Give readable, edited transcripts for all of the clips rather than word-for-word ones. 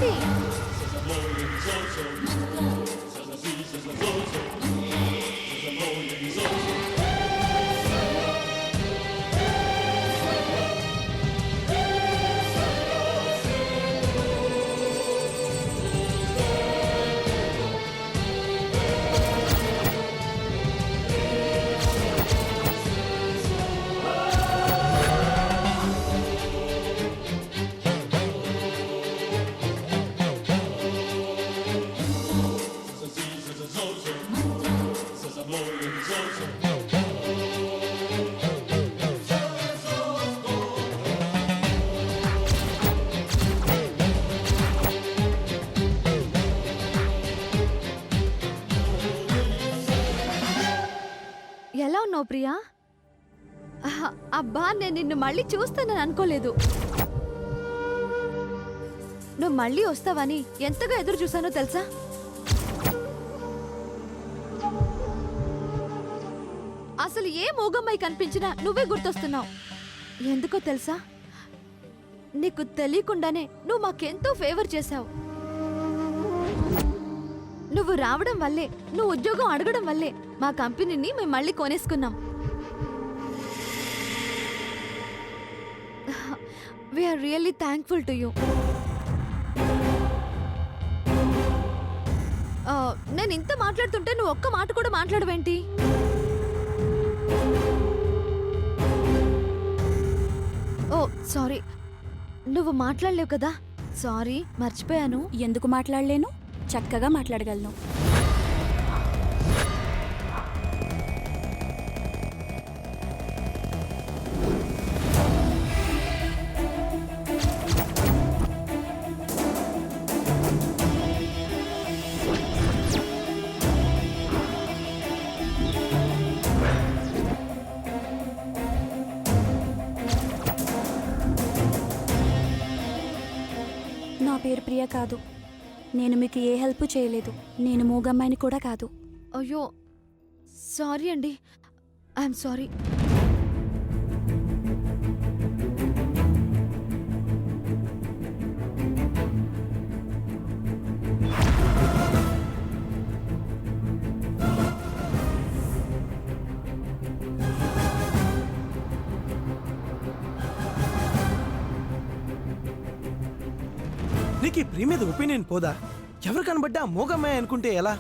రండి. ఎలా ఉన్నావు ప్రియా? అబ్బా, నేను నిన్ను మళ్ళీ చూస్తానని అనుకోలేదు. నువ్వు మళ్ళీ వస్తావని ఎంతగా ఎదురు చూసానో తెలుసా? అసలు ఏ మూగమ్మాయి కనిపించినా నువ్వే గుర్తొస్తున్నావు. ఎందుకో తెలుసా? నీకు తెలియకుండానే నువ్వు మాకెంతో ఫేవర్ చేశావు. నువ్వు రావడం వల్లే, నువ్వు ఉద్యోగం అడగడం వల్లే మా కంపెనీని మేము మళ్ళీ కొనేసుకున్నాం. We are really thankful to you. నేను ఇంత మాట్లాడుతుంటే నువ్వు ఒక్క మాట కూడా మాట్లాడవేంటి? ఓ సారీ, నువ్వు మాట్లాడలేవు కదా. సారీ, మర్చిపోయాను. ఎందుకు మాట్లాడలేను? చక్కగా మాట్లాడగలను. నా పేరు ప్రియ కాదు. నేను మీకు ఏ హెల్ప్ చేయలేదు. నేను మూగమ్మాయిని కూడా కాదు. అయ్యో సారీ అండి, ఐఎమ్ సారీ. నీకు ప్రియ మీద ఒపీనియన్ పోదా? ఎవరు కనబడ్డా మూగమ్మాయి అనుకుంటే ఎలా?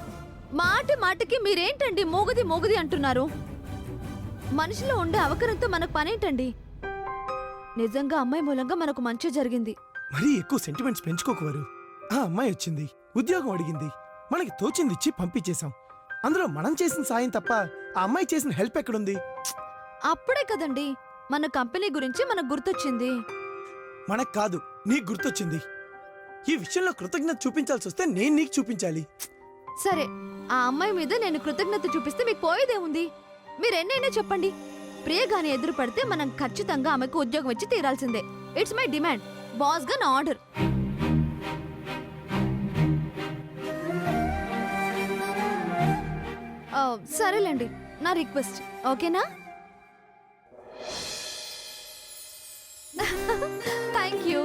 మాటి మాటికి మీరేంటండి మూగది మూగది అంటున్నారు? మనిషిలో ఉండే అవకరంతో మనకు పనేంటండి? నిజంగా అమ్మాయి మూలంగా మనకు మంచి జరిగింది. మరీ ఎక్కువ సెంటిమెంట్స్ పెంచుకోకవారు. ఆ అమ్మాయి వచ్చింది, ఉద్యోగం అడిగింది, మనకి తోచింది ఇచ్చి పంపించేశాం. అందులో మనం చేసిన సాయం తప్ప ఆ అమ్మాయి చేసిన హెల్ప్ ఎక్కడుంది? అప్పుడే కదండి మన కంపెనీ గురించి మనకు గుర్తొచ్చింది. మనకు కాదు, నీకు గుర్తొచ్చింది. ఈ విషయంలో కృతజ్ఞత చూపించాల్సి వస్తే నేను నీకు చూపించాలి. సరే, ఆ అమ్మాయి మీద నేను కృతజ్ఞత చూపిస్తే మీకు పోయేదేముంది? మీరెన్నైనా చెప్పండి. ప్రియగాని ఎదురు పడితే మనం ఖచ్చితంగా ఆమెకు ఉద్యోగం ఇచ్చి తీరాల్సిందే. It's my demand. బాస్ గా నా ఆర్డర్. సరేలేండి, నా రిక్వెస్ట్ ఓకేనా? Thank you.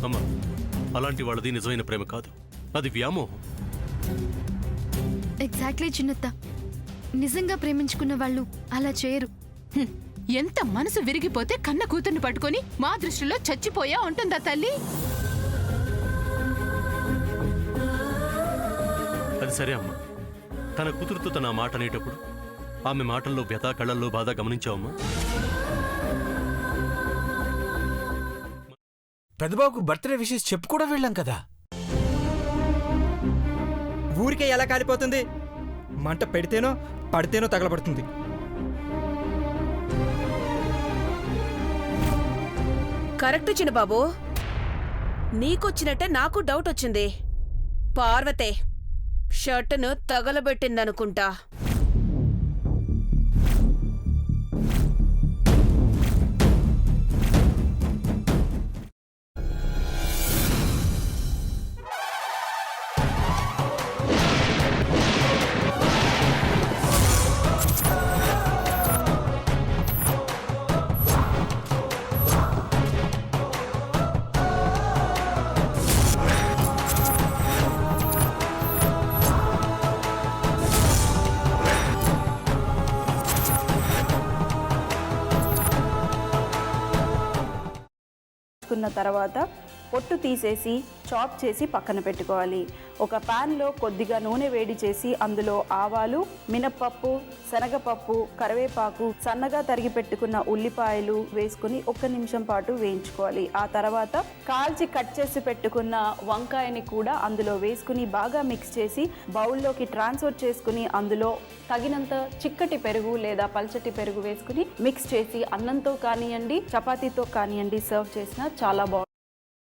అమ్మా, అలాంటి వాళ్ళది నిజమైన ప్రేమ కాదు, అది వ్యామోహం. ఎగ్జాక్ట్లీ చిన్నత్త. నిజంగా ప్రేమించుకున్న వాళ్ళు అలా చేయరు. ఎంత మనసు విరిగిపోతే కన్న కూతుర్ని పట్టుకొని మా దృష్టిలో చచ్చిపోయా ఉంటుందా తల్లి? అది సరే అమ్మా, తన కూతురుతో తన మాట అనేటప్పుడు ఆమె మాటల్లో వ్యథ, కళ్ళల్లో బాధ గమనించావమ్మా? పెద్దబాబుకు బర్త్డే విషెస్ చెప్పు కూడా వెళ్ళాం కదా. ఊరికే ఎలా కాలిపోతుంది? మంట పెడితేనో పడితేనో తగలబడుతుంది. కరెక్ట్ చిన్నబాబు, నీకొచ్చినట్టే నాకు డౌట్ వచ్చింది. పార్వతే షర్టును తగలబెట్టిందనుకుంటా. తీసుకున్న తర్వాత పొట్టు తీసేసి చాప్ చేసి పక్కన పెట్టుకోవాలి. ఒక ప్యాన్లో కొద్దిగా నూనె వేడి చేసి అందులో ఆవాలు, మినప్పప్పు, శనగపప్పు, కరివేపాకు, సన్నగా తరిగి పెట్టుకున్న ఉల్లిపాయలు వేసుకుని 1 నిమిషం పాటు వేయించుకోవాలి. ఆ తర్వాత కాల్చి కట్ చేసి పెట్టుకున్న వంకాయని కూడా అందులో వేసుకుని బాగా మిక్స్ చేసి బౌల్లోకి ట్రాన్స్ఫర్ చేసుకుని అందులో తగినంత చిక్కటి పెరుగు లేదా పల్చటి పెరుగు వేసుకుని మిక్స్ చేసి అన్నంతో కానివ్వండి, చపాతీతో కానివ్వండి సర్వ్ చేసినా చాలా బాగుంటుంది.